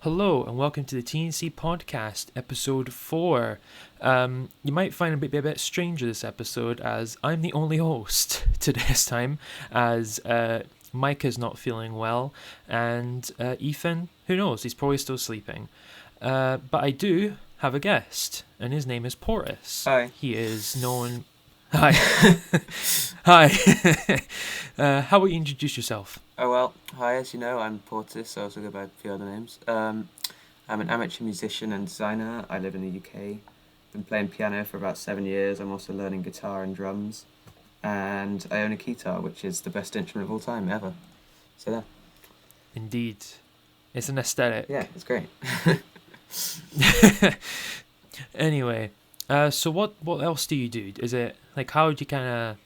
Hello and welcome to the TNC podcast, episode 4. You might find it be a bit stranger this episode as I'm the only host to this time, as Mike is not feeling well, and Ethan, who knows, he's probably still sleeping. But I do have a guest, and his name is Portis. Hi. He is known... Hi. Hi. How will you introduce yourself? Oh well, hi, as you know, I'm Portis, I also go by a few other names. I'm an amateur musician and designer. I live in the UK. Been playing piano for about 7 years. I'm also learning guitar and drums. And I own a keytar, which is the best instrument of all time, ever. So there. Indeed. It's an aesthetic. Yeah, it's great. Anyway, so what else do you do? Is it like how do you kind of?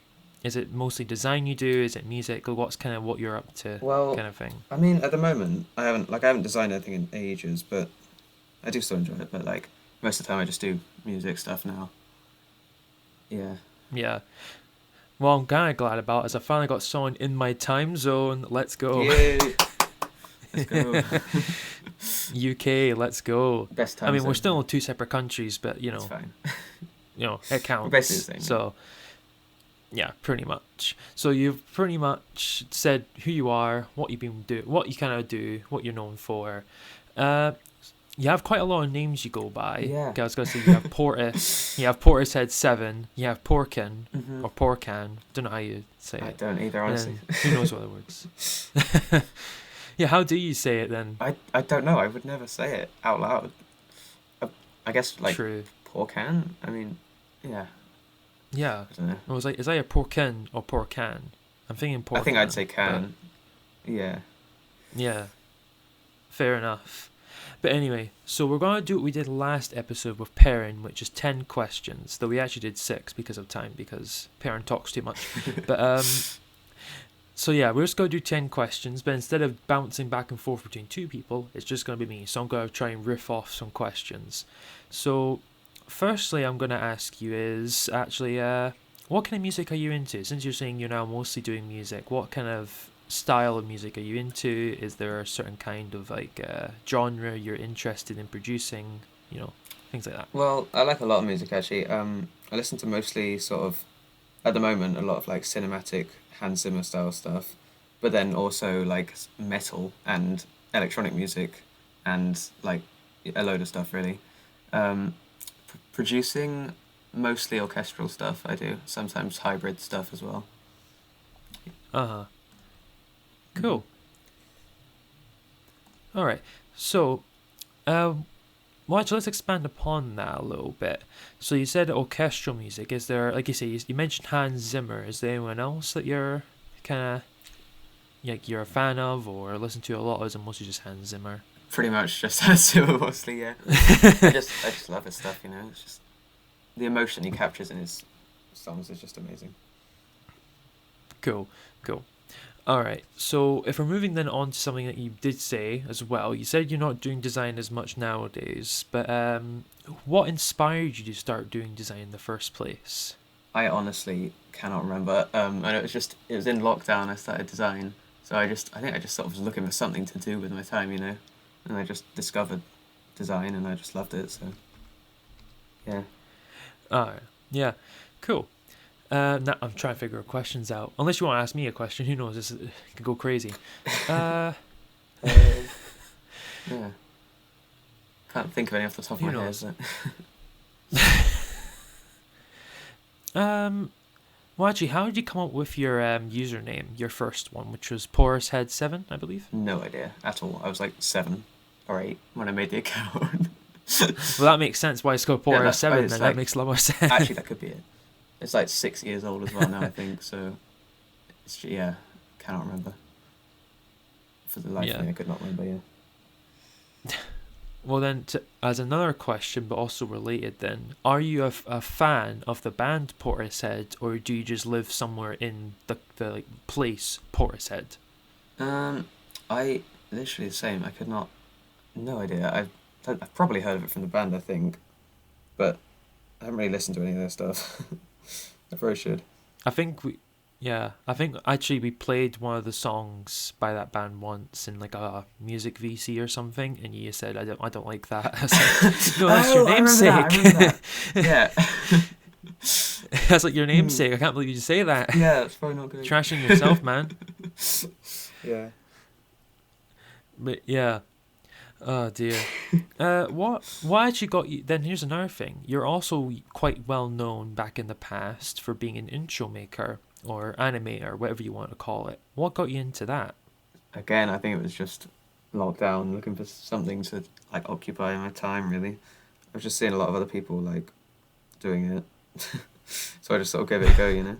Is it mostly design you do? Is it music? Or what's kind of what you're up to, Well, kind of thing? I mean, at the moment, I haven't designed anything in ages, but I do still enjoy it. But like most of the time, I just do music stuff now. Yeah. Yeah. Well, I'm kind of glad about it, as I finally got someone in my time zone. Let's go. Yay! Let's go. UK, let's go. Best time. I mean, we're zone. still in two separate countries, but It's fine. it counts. We're basically the same. So, yeah, pretty much. So you've pretty much said who you are, what you've been do, what you kind of do, what you're known for. You have quite a lot of names you go by. Yeah. Okay, I was gonna say you have Portis, you have Portishead 7, you have Porkin Mhm. or Porcan. Don't know how you say I it. don't either, And honestly. then who knows what other words? Yeah, how do you say it then? I don't know. I would never say it out loud. I guess like True. poor can. I mean, yeah. Yeah. I don't know. I was like, is that a Porkin or Porcan? I'm thinking Porcan. I think I'd say but- can. Yeah. Yeah, fair enough. But anyway, so we're going to do what we did last episode with Perrin, which is 10 questions, though we actually did 6 because of time, because Perrin talks too much. But, so yeah, we're just going to do 10 questions, but instead of bouncing back and forth between two people, it's just going to be me. So I'm going to try and riff off some questions. So, firstly, I'm going to ask you is actually, what kind of music are you into? Since you're saying you're now mostly doing music, what kind of style of music are you into? Is there a certain kind of like genre you're interested in producing? Things like that. Well, I like a lot of music actually. I listen to mostly sort of, at the moment, a lot of like cinematic Hans Zimmer style stuff, but then also like metal and electronic music, and like a load of stuff really. Producing mostly orchestral stuff. I do sometimes hybrid stuff as well. Uh huh. Cool. All right. So, well, actually, let's expand upon that a little bit. So you said orchestral music. Is there, like you say, you mentioned Hans Zimmer. Is there anyone else that you're kind of like you're a fan of or listen to a lot, or is it mostly just Hans Zimmer? Pretty much just Hans Zimmer mostly, yeah. I just love his stuff, It's just the emotion he captures in his songs is just amazing. Cool. All right. So if we're moving then on to something that you did say as well, you said you're not doing design as much nowadays, but what inspired you to start doing design in the first place? I honestly cannot remember. I know it was in lockdown I started design, so I think I just sort of was looking for something to do with my time, and I just discovered design and I just loved it. So yeah. All right. Yeah. Cool. Now I'm trying to figure questions out. Unless you want to ask me a question, who knows? This could go crazy. Yeah. Can't think of any off the top of Who my knows? head. Well, actually, how did you come up with your username, your first one, which was Portishead7, I believe? No idea at all. I was like 7 or 8 when I made the account. Well, that makes sense why it's called Yeah, Portishead7, it's then like- that makes a lot more sense. Actually, that could be it. It's like 6 years old as well now, I think. So, yeah, cannot remember. For the life Yeah. of me, I could not remember. Yeah. Well, then, as another question, but also related, then, are you a fan of the band Portishead, or do you just live somewhere in the like, place Portishead? I literally the same. I could not. No idea. I've probably heard of it from the band, I think, but I haven't really listened to any of their stuff. I probably should. I think Yeah, I think actually we played one of the songs by that band once in like a music VC or something, and you said I don't like that. I was like, no, that's your Oh, I remember that. I namesake. remember that. Yeah. That's like your Hmm. namesake. I can't believe you say that. Yeah, that's probably not good. Trashing yourself, man. Yeah. But yeah. Oh dear. What actually got you? Then here's another thing. You're also quite well known back in the past for being an intro maker or animator, whatever you want to call it. What got you into that? Again, I think it was just lockdown, looking for something to like occupy my time. Really, I was just seeing a lot of other people like doing it, so I just sort of gave it a go. You know.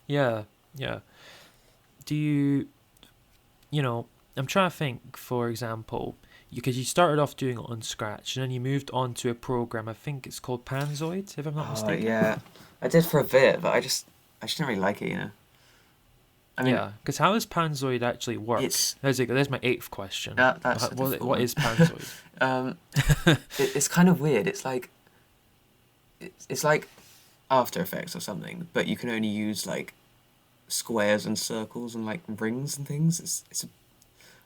Yeah, yeah. Do you, you know, I'm trying to think, for example, because you started off doing it on Scratch and then you moved on to a program, I think it's called Panzoid, if I'm not Oh mistaken. yeah, I did for a bit, but I just didn't really like it. You know. I mean, Yeah, because how does Panzoid actually work? it's There's my eighth question. that's a difficult What one. is Panzoid? Um, it's kind of weird. It's like After Effects or something, but you can only use like squares and circles and like rings and things.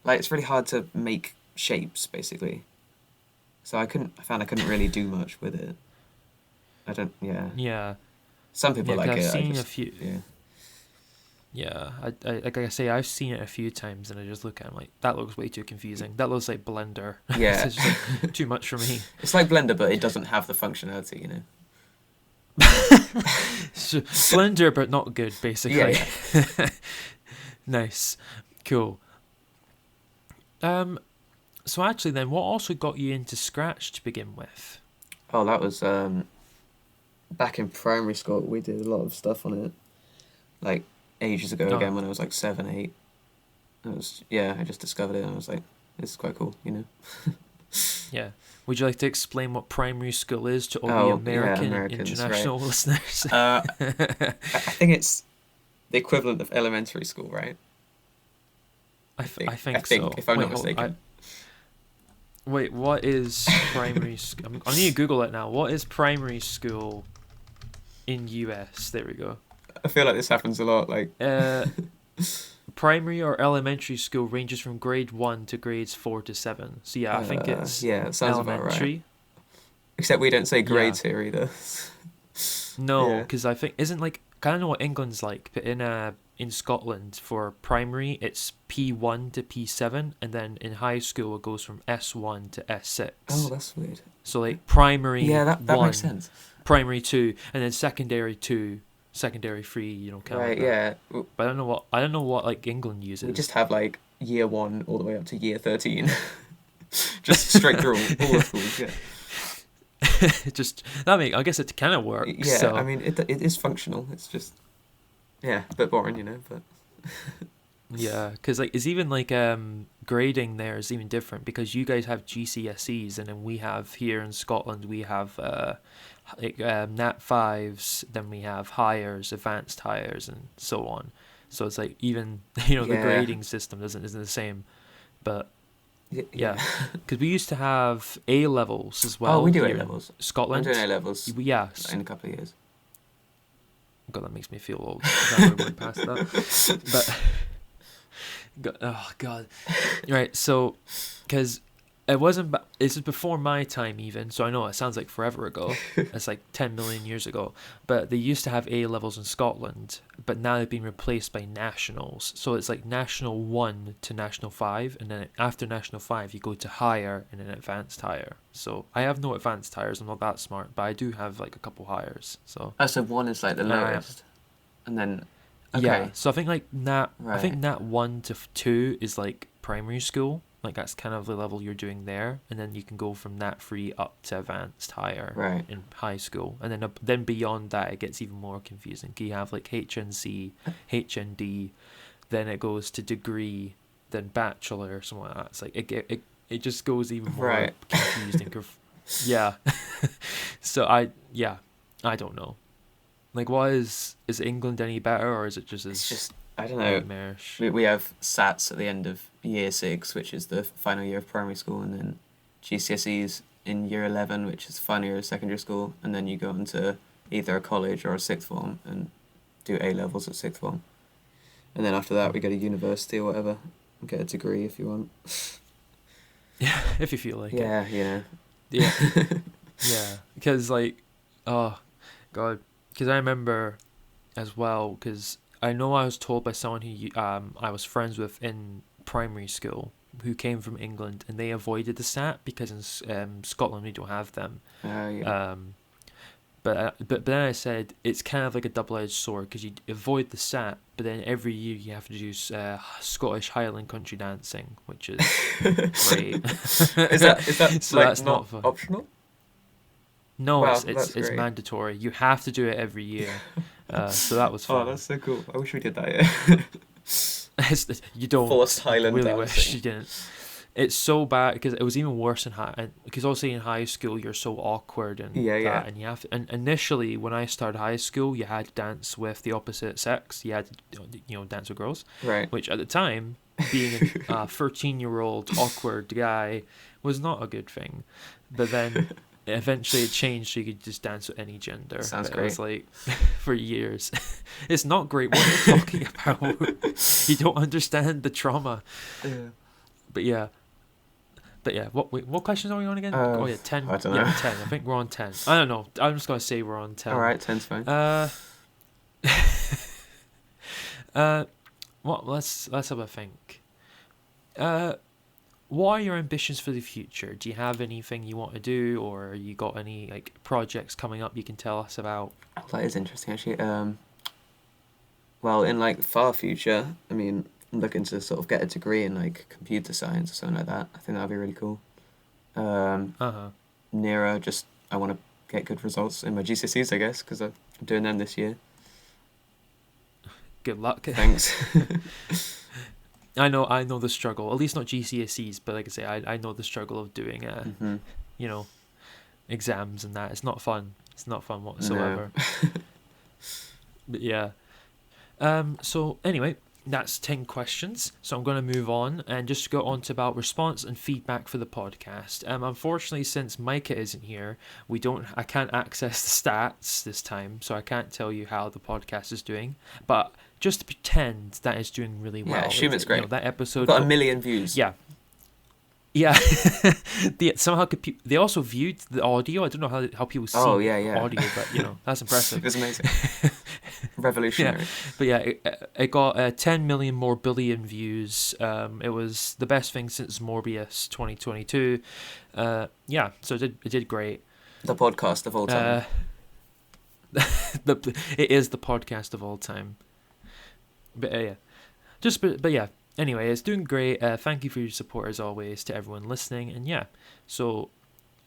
Like it's really hard to make shapes basically. So I found I couldn't really do much with it. I don't. Yeah. Yeah, Some people yeah, because like I've it. I seen a just. few. Yeah. Yeah, like I say, I've seen it a few times, and I just look at it, I'm like, that looks way too confusing. That looks like Blender. It's Yeah. just like too much for me. It's like Blender, but it doesn't have the functionality. You know. So, Blender, but not good, Yeah. basically. Yeah. Nice, cool. Um, so actually, then, what also got you into Scratch to begin with? Oh, that was back in primary school. We did a lot of stuff on it, like ages ago. Oh, Again, when I was like 7, 8. It was yeah. I just discovered it, and I was like, this is quite cool. You know. yeah. Would you like to explain what primary school is to all the Oh yeah, American and Americans, right? international listeners? I think it's the equivalent of elementary school, right? I I think think, so. if I'm Wait, not mistaken. wait. What is primary school? I need to Google it now. What is primary school in US? There we go. I feel like this happens a lot. Like, Uh, Primary or elementary school ranges from grade 1 to grades 4 to 7. So yeah, I think it's yeah, it sounds about right. elementary. Except we don't say Yeah. grades here either. No, Yeah. because I think isn't like kind of know what England's like, but in Scotland for primary it's P1 to P7, and then in high school it goes from S1 to Oh, S6. that's weird. So like primary Yeah, that makes 1, sense. primary 2, and then secondary 2, secondary 3. You know, kind of like Right. that. Yeah. But I don't know what like England We just uses. have like year 1 all the way up to year 13, just straight through all the schools. Yeah. Just that make I guess it kind of works. Yeah. I So mean, it is functional. It's just yeah, a bit boring, you know. But yeah, because like it's even like grading there is even different because you guys have GCSEs and then we have here in Scotland we have like Nat fives, then we have hires, advanced hires, and so on. So it's like even the yeah. grading system isn't the same, but Yeah. yeah, Yeah. because we used to have A levels as Oh, we well do A here in levels. I'm doing A Scotland. levels Yeah, in a couple of years. God, that makes me feel old. Glad we went past that. But oh God, right. So, because it wasn't. This is before my time even. So I know it sounds like forever ago. It's like 10 million years ago. But they used to have A levels in Scotland, but now they've been replaced by nationals. So it's like national 1 to national 5, and then after national 5 you go to higher and then advanced higher. So I have no advanced hires. I'm not that smart, but I do have like a couple hires. So Oh, so 1 is like the I lowest, and then yeah, okay, so I think like Nat, I think right, Nat 1 to 2 is like primary school. Like that's kind of the level you're doing there, and then you can go from Nat 3 up to advanced higher right. in high school, and then beyond that it gets even more confusing. You have like HNC, HND, then it goes to degree, then bachelor or something like that. It's like it just goes even more Right. confused and yeah. So I don't know. Like, what is England any better, or is it just It's as just I don't know. nightmarish? We have SATs at the end of year 6, which is the final year of primary school, and then GCSEs in year 11, which is the final year of secondary school, and then you go into either a college or a sixth form and do A levels at sixth form, and then after that we go to university or whatever, and get a degree if you want. Yeah, if you feel like it. Yeah, you know. Yeah, yeah. Because like, oh, God. Because I remember, as well. Because I know I was told by someone who I was friends with in primary school, who came from England, and they avoided the SAT because in Scotland we don't have them. Yeah. But then I said it's kind of like a double-edged sword because you avoid the SAT, but then every year you have to do Scottish Highland country dancing, which is great. Is that So like that's not not fun. optional? No, Wow, it's that's it's great. mandatory. You have to do it every year. So that was Oh, fun. that's so cool. I wish we did that. Yeah. You don't. Forced You Highland really wish dancing. you didn't. It's so bad because it was even worse in because obviously in high school you're so awkward and Yeah, yeah. and you have to, and initially when I started high school you had to dance with the opposite sex. You had to dance with girls, Right. which at the time, being a 13-year-old awkward guy, was not a good thing. But then eventually it changed so you could just dance with any gender. Sounds But it was great. like for years. It's not great. What are you talking about? You don't understand the trauma. Yeah. But yeah. What questions are we on again? Uh, Oh yeah, 10. I don't Yeah, know. 10. I think we're on 10. I don't know. I'm just gonna say we're on 10. All right, 10's fine. Uh, what? Let's have a think. What are your ambitions for the future? Do you have anything you want to do, or you got any like projects coming up you can tell us about? That is interesting, actually. Well, in like the far future, I mean, I'm looking to sort of get a degree in like computer science or something like that. I think that'd be really cool. Uh huh. Nearer, just I want to get good results in my GCSEs, I guess, because I'm doing them this year. Good luck. Thanks. I know the struggle. At least not GCSEs, but like I say, I know the struggle of doing Hmm. you know, exams and that. It's not fun. It's not fun whatsoever. But yeah. So anyway, that's 10 questions. So I'm going to move on and just go on to about response and feedback for the podcast. Unfortunately, since Micah isn't here, I can't access the stats this time, so I can't tell you how the podcast is doing. But just to pretend that it's doing really well. Yeah, assume it's great. That episode Got 1 million views. Yeah. Yeah. They also viewed the audio. I don't know how people see yeah. audio, but that's impressive. It's amazing. Revolutionary. But yeah, it got 10 million more billion views. It was the best thing since Morbius 2022. Yeah, so it did great. The podcast of all time. It is the podcast of all time. But yeah. Anyway, it's doing great. Thank you for your support as always to everyone listening. And yeah, so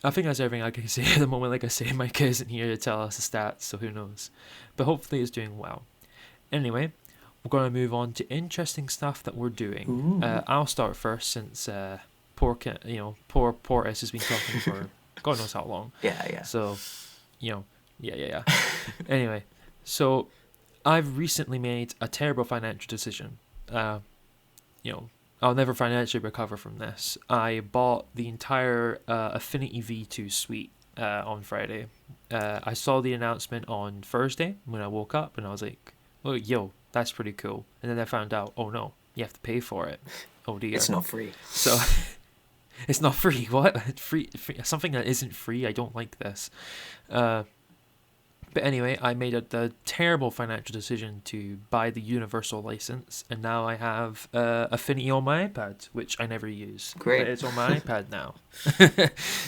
I think that's everything I can say at the moment. Like I say, Micah isn't here to tell us the stats, so who knows. But hopefully it's doing well. Anyway, we're going to move on to interesting stuff that we're doing. I'll start first since poor Portis has been talking for God knows how long. Yeah. So, yeah. Anyway, so I've recently made a terrible financial decision. I'll never financially recover from this. I bought the entire Affinity V2 suite on Friday. I saw the announcement on Thursday when I woke up, and I was like, "Oh, that's pretty cool." And then I found out, oh no, you have to pay for it. Oh dear. It's not free. So it's not free. What? Free? Something that isn't free? I don't like this. But anyway, I made the terrible financial decision to buy the universal license, and now I have Affinity on my iPad, which I never use. Great. But it's on my iPad now.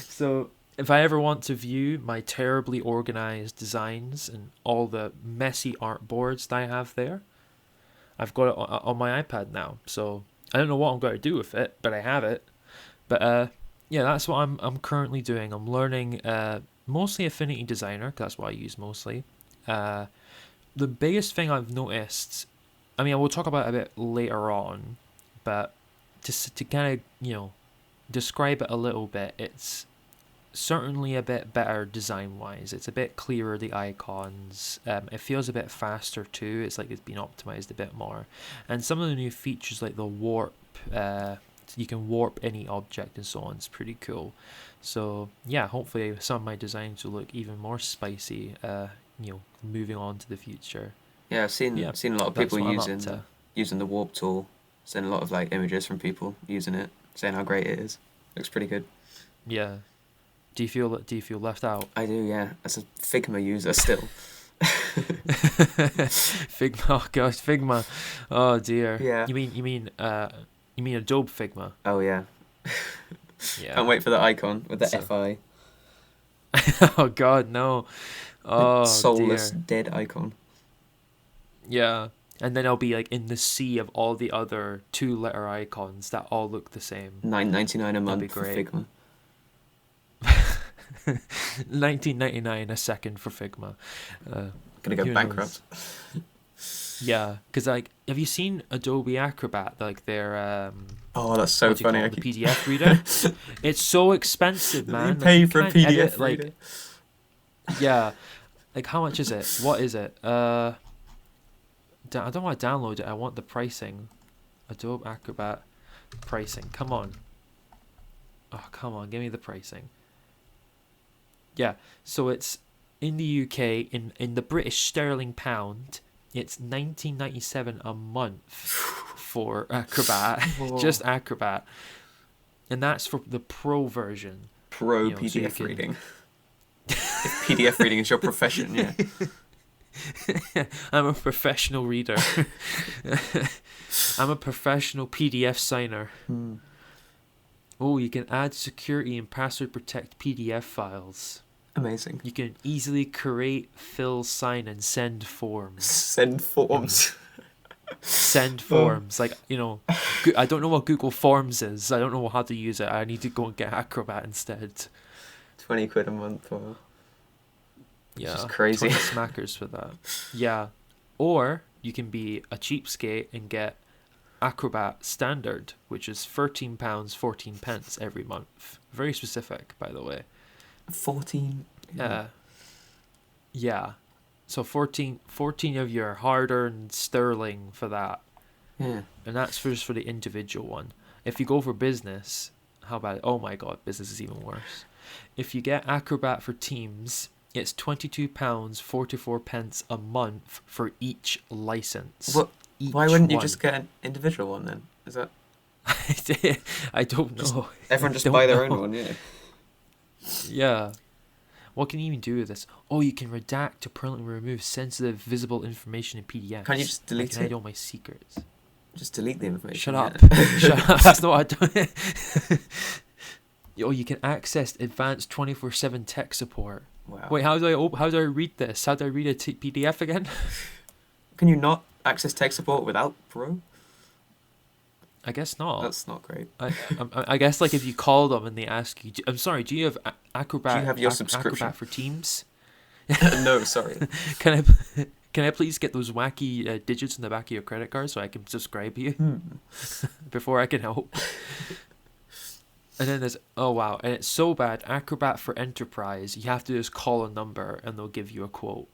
So if I ever want to view my terribly organized designs and all the messy artboards that I have there, I've got it on my iPad now. So I don't know what I'm going to do with it, but I have it. But yeah, that's what I'm currently doing. I'm learning mostly Affinity Designer, 'cause that's what I use mostly. The biggest thing I've noticed, I mean, we'll talk about it a bit later on, but just to kind of, describe it a little bit, it's certainly a bit better design-wise. It's a bit clearer, the icons. It feels a bit faster too. It's like it's been optimized a bit more. And some of the new features like the warp, you can warp any object and so on. It's pretty cool. So yeah, hopefully some of my designs will look even more spicy, moving on to the future. Yeah, I've Yeah, seen a lot of that's people what I'm up using to. the warp tool. Seen a lot of like images from people using it, saying how great it is. Looks pretty good. Yeah. Do you feel left out? I do, yeah. As a Figma user still. Figma, oh gosh, Figma. Oh dear. Yeah. You mean Adobe Figma? Oh yeah. Can't Yeah. wait for the icon with the So. FI. Oh god, no. The Oh soulless dear. dead icon. Yeah. And then I'll be like in the sea of all the other 2-letter icons that all look the same. $9.99 a That'd be month for great. Figma. 1999 a second for Figma. Gonna go Who bankrupt. Yeah, because like, have you seen Adobe Acrobat? Like their Oh, that's so what do you funny. call it, the PDF reader? It's so expensive, You man. pay Like, for a can't PDF edit, like, reader. yeah, like how much is it? What is it? I don't want to download it. I want the pricing. Adobe Acrobat pricing. Come on. Oh, come on. Give me the pricing. Yeah. So it's in the UK in the British sterling pound. It's 19.97 a month for Acrobat. Whoa. Just Acrobat, and that's for the pro version. Pro You know, so you PDF can- reading. If PDF reading is your profession, yeah. I'm a professional reader. I'm a professional PDF signer. Oh, you can add security and password protect PDF files. Amazing. You can easily create, fill, sign, and send forms. Send forms. Send forms. Like, I don't know what Google Forms is. I don't know how to use it. I need to go and get Acrobat instead. 20 quid a month or Yeah. just crazy. 20 smackers for that. Yeah. Or you can be a cheapskate and get Acrobat Standard, which is £13.14 every month. Very specific, by the way. 14. Yeah. So 14 of your hard-earned sterling for that. Yeah. And that's just for the individual one. If you go for business, how about it? Oh my god, business is even worse. If you get Acrobat for Teams, it's £22.44 a month for each license. What? Each Why wouldn't you one. just get an individual one then? Is that I don't know. everyone just don't buy their know. own one? Yeah. Yeah. What can you even do with this? Oh, you can redact to permanently remove sensitive, visible information in PDFs. Can't you just delete I can hide it? all my secrets. Just delete the information. Shut yeah. up. Shut up. That's not what I do. Oh, you can access advanced 24/7 tech support. Wow. Wait, how do I read this? How do I read a PDF again? Can you not access tech support without Pro? I guess not. That's not great. I guess like if you call them and they ask you, I'm sorry, do you have Acrobat? Do you have your Acrobat subscription? for Teams? No, sorry. Can I please get those wacky digits in the back of your credit card so I can subscribe you before I can help? And then there's and it's so bad. Acrobat for Enterprise, you have to just call a number and they'll give you a quote.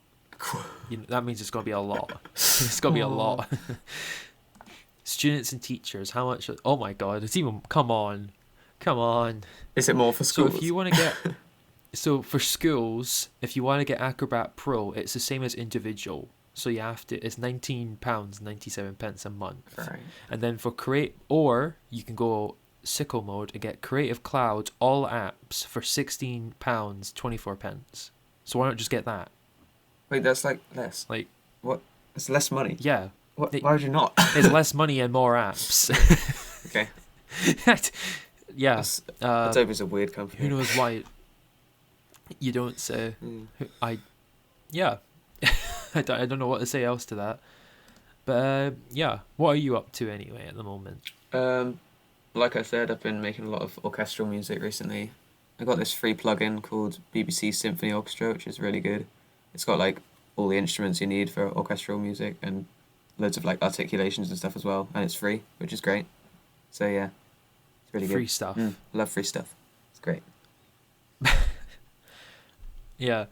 That means it's gonna be a lot. It's gonna be a lot. Students and teachers, how much? Oh my god, it's even. Come on. Is it more for So schools? if you want to get, so for schools, if you want to get Acrobat Pro, it's the same as individual. So you have to. It's £19.97 a month. Right. And then for or you can go sicko mode and get Creative Cloud all apps for £16.24. So why not just get that? Wait, that's like less. Like, What? It's less money. yeah, What? It- Why would you not? it's less money and more apps. Okay. Yeah. That's, Uh, Adobe's a weird company. who knows why you don't say? Yeah. I don't know what to say else to that. But yeah, what are you up to anyway at the moment? Like I said, I've been making a lot of orchestral music recently. I got this free plugin called BBC Symphony Orchestra, which is really good. It's got like all the instruments you need for orchestral music and loads of like articulations and stuff as well, and it's free, which is great. So yeah, it's really Free good. stuff. Love free stuff. It's great. Yeah.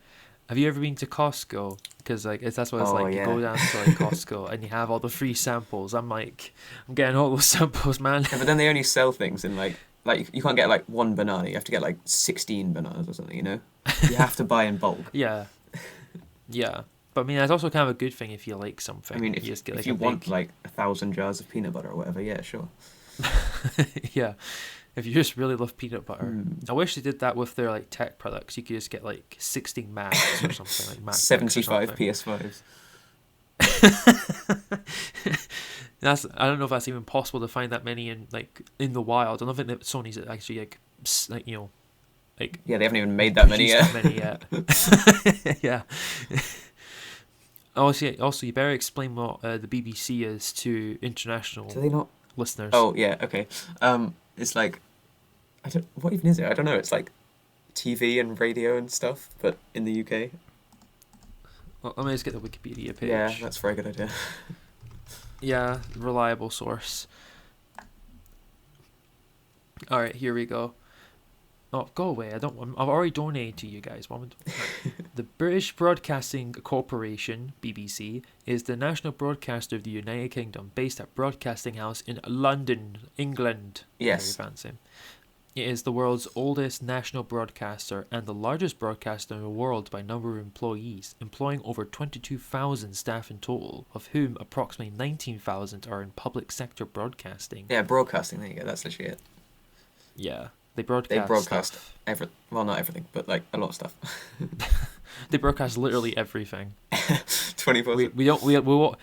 Have you ever been to Costco? Because like that's what it's Oh, like. You go yeah. down to like Costco and you have all the free samples. I'm getting all those samples, man. Yeah, but then they only sell things in like you can't get like one banana. You have to get like 16 bananas or something. You know, you have to buy in bulk. Yeah. Yeah. But I mean, that's also kind of a good thing if you like something. I mean, you just get if like you a want big, like 1,000 jars of peanut butter or whatever, yeah, sure. yeah. If you just really love peanut butter, Mm. I wish they did that with their like tech products. You could just get like 16 Macs or something like MacBooks or 75 something. PS5s. I don't know if that's even possible to find that many in the wild. I don't think that Sony's actually like like Yeah, they haven't even made that many produced yet. that many yet. Yeah. Also, you better explain what the BBC is to international Do they not? listeners. Oh, yeah, okay. It's like, what even is it? I don't know. It's like TV and radio and stuff, but in the UK. Well, let me just get the Wikipedia page. Yeah, that's a very good idea. Yeah, reliable source. All right, here we go. Oh, go away! I've already donated to you guys. The British Broadcasting Corporation (BBC) is the national broadcaster of the United Kingdom, based at Broadcasting House in London, England. Yes. Very fancy. It is the world's oldest national broadcaster and the largest broadcaster in the world by number of employees, employing over 22,000 staff in total, of whom approximately 19,000 are in public sector broadcasting. Yeah, broadcasting, there you go. That's literally it. Yeah, They broadcast stuff. well, not everything, but like a lot of stuff. They broadcast literally everything. 24. We don't we won't,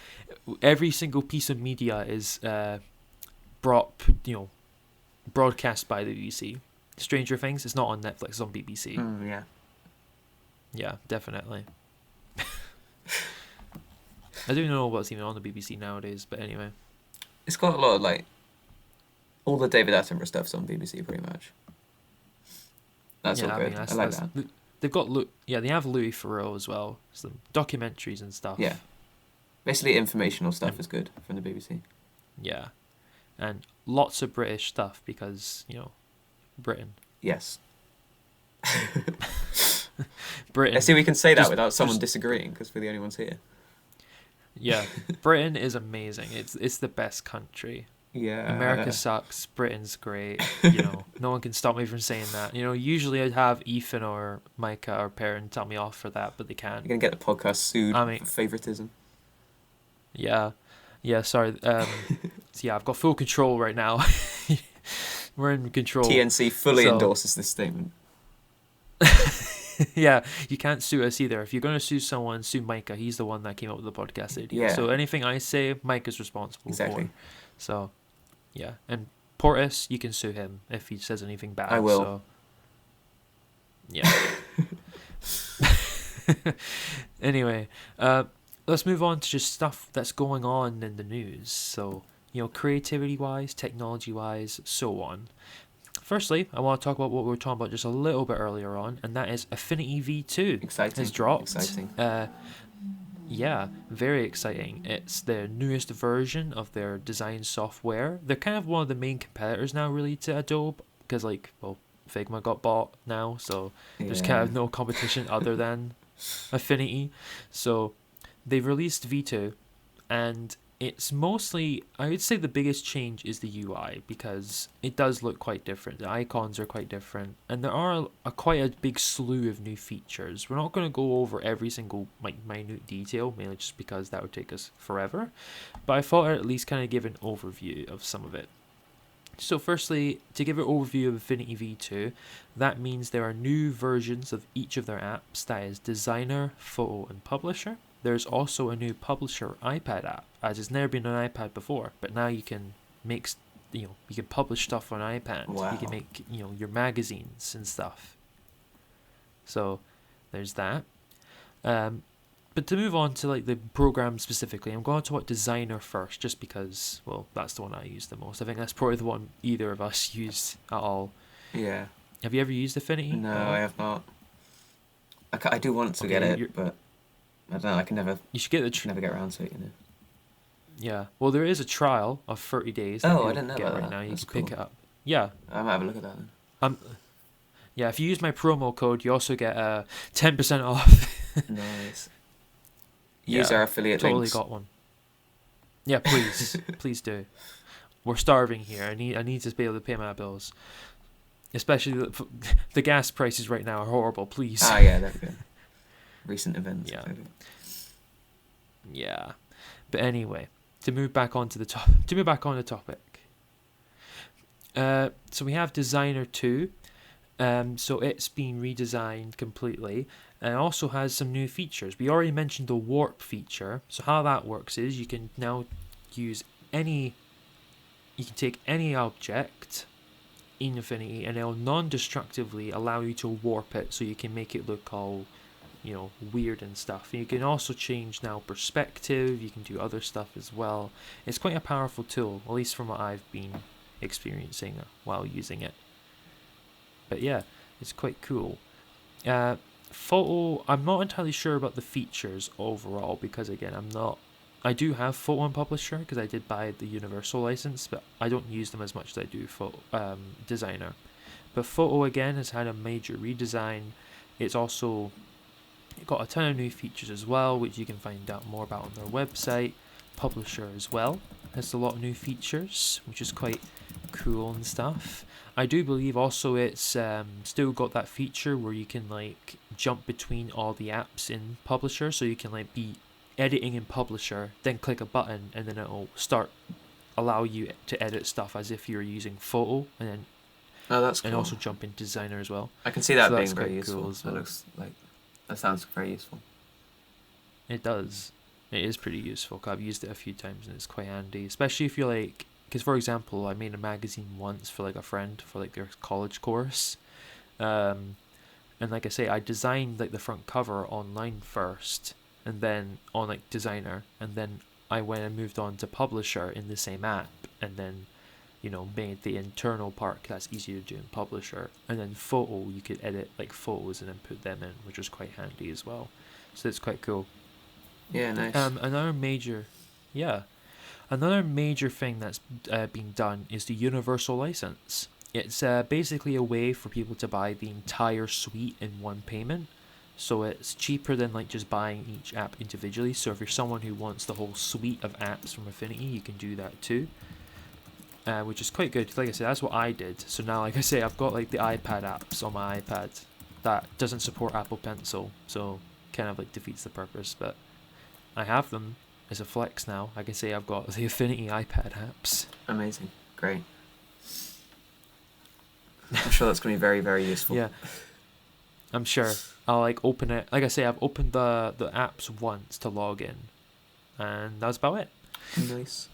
every single piece of media is broadcast by the BBC. Stranger Things, it's not on Netflix, it's on BBC. Yeah. Yeah, definitely. I don't know what's even on the BBC nowadays, but anyway. It's got a lot of like all the David Attenborough stuff's on BBC pretty much. That's all good. I like that. They've got they have Louis Theroux as well. Some documentaries and stuff. Yeah. Basically informational stuff is good from the BBC. Yeah. And lots of British stuff because, Britain. Yes. Britain. I see we can say that without someone disagreeing because we're the only ones here. Yeah. Britain is amazing. It's the best country. Yeah. America sucks. Britain's great. No one can stop me from saying that. Usually I'd have Ethan or Micah or Perrin tell me off for that, but they can't. You're going to get the podcast sued for favoritism. Yeah. Yeah, sorry. So yeah, I've got full control right now. We're in control. TNC fully endorses this statement. Yeah, you can't sue us either. If you're going to sue someone, sue Micah. He's the one that came up with the podcast idea. Yeah. So anything I say, Micah's responsible Exactly. for. So, yeah. And Portis, you can sue him if he says anything bad. I will. So, yeah. Anyway, let's move on to just stuff that's going on in the news. So, creativity-wise, technology-wise, so on. Firstly, I want to talk about what we were talking about just a little bit earlier on, and that is Affinity V2 Exciting. has dropped. Exciting. Yeah, very exciting. It's the newest version of their design software. They're kind of one of the main competitors now, really, to Adobe, because, Figma got bought now, so there's kind of no competition other than Affinity. So they've released V2, and it's mostly, I would say the biggest change is the UI, because it does look quite different. The icons are quite different, and there are quite a big slew of new features. We're not going to go over every single minute detail, mainly just because that would take us forever, but I thought I'd at least kind of give an overview of some of it. So firstly, to give an overview of Affinity V2, that means there are new versions of each of their apps, that is Designer, Photo, and Publisher. There's also a new Publisher iPad app, as it's never been on iPad before, but now you can make, you can publish stuff on iPad. Wow. You can make, your magazines and stuff. So, there's that. But to move on to the program specifically, I'm going to talk about Designer first, just because, that's the one I use the most. I think that's probably the one either of us use at all. Yeah. Have you ever used Affinity? No, I have not. I do want to get it, but I don't know. I can never. You should get the. Never get around to it, Yeah. Well, there is a trial of 30 days. Oh, I didn't know about right that. now. You That's can pick cool. it up. Yeah. I might have a look at that then. Yeah. If you use my promo code, you also get 10% off. Nice. Yeah, Use our affiliate totally links. got one. Yeah, please, please do. We're starving here. I need to be able to pay my bills. Especially the gas prices right now are horrible. Please. Yeah, there we go. Recent events. Yeah. Yeah. But anyway, to move back on the topic. So we have Designer 2. So it's been redesigned completely and it also has some new features. We already mentioned the warp feature. So how that works is you can now use you can take any object in Infinity and it'll non-destructively allow you to warp it so you can make it look all, weird and stuff. And you can also change now perspective, you can do other stuff as well. It's quite a powerful tool, at least from what I've been experiencing while using it. But yeah, it's quite cool. Photo, I'm not entirely sure about the features overall because again, I do have Photo and Publisher because I did buy the Universal license, but I don't use them as much as I do Photo Designer. But Photo again has had a major redesign. It's also got a ton of new features as well, which you can find out more about on their website. Publisher as well has a lot of new features, which is quite cool and stuff. I do believe also it's still got that feature where you can like jump between all the apps in Publisher, so you can like be editing in Publisher, then click a button, and then it'll allow you to edit stuff as if you're using Photo, and then that's cool. And also jump in Designer as well. I can see that So being that's very quite useful. cool as well. That sounds very useful. It does. It is pretty useful. 'Cause I've used it a few times and it's quite handy, especially if you're like, because for example, I made a magazine once for like a friend for like their college course, and like I say, I designed like the front cover online first, and then on like Designer, and then I went and moved on to Publisher in the same app, and then made the internal part 'cause that's easier to do in Publisher, and then Photo you could edit like photos and then put them in, which was quite handy as well. So it's quite cool. Yeah, nice. Another major thing that's being done is the Universal license. It's basically a way for people to buy the entire suite in one payment. So it's cheaper than like just buying each app individually. So if you're someone who wants the whole suite of apps from Affinity, you can do that too. Which is quite good. Like I said, that's what I did. So now, like I say, I've got like the iPad apps on my iPad that doesn't support Apple Pencil. So kind of like defeats the purpose, but I have them as a flex now. I can say I've got the Affinity iPad apps. Amazing. Great. I'm sure that's going to be very, very useful. Yeah. I'm sure. I'll like open it. Like I say, I've opened the apps once to log in. And that's about it. Nice.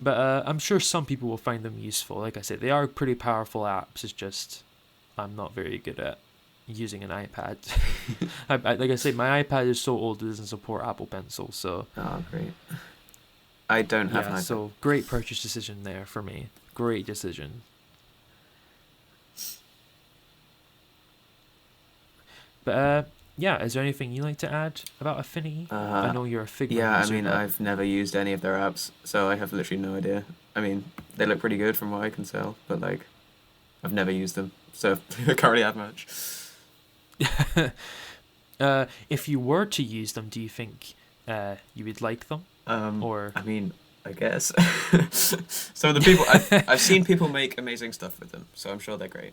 But I'm sure some people will find them useful. Like I said, they are pretty powerful apps. It's just I'm not very good at using an iPad. Like I say, my iPad is so old it doesn't support Apple Pencil. So great. I don't have an iPad. So great purchase decision there for me. Great decision. But is there anything you'd like to add about Affinity? I know you're a Figma user. I mean, I've never used any of their apps, so I have literally no idea. I mean, they look pretty good from what I can tell, but like, I've never used them, so I can't really add much. If you were to use them, do you think you would like them? Or I mean, I guess. Some of the people I've seen people make amazing stuff with them, so I'm sure they're great.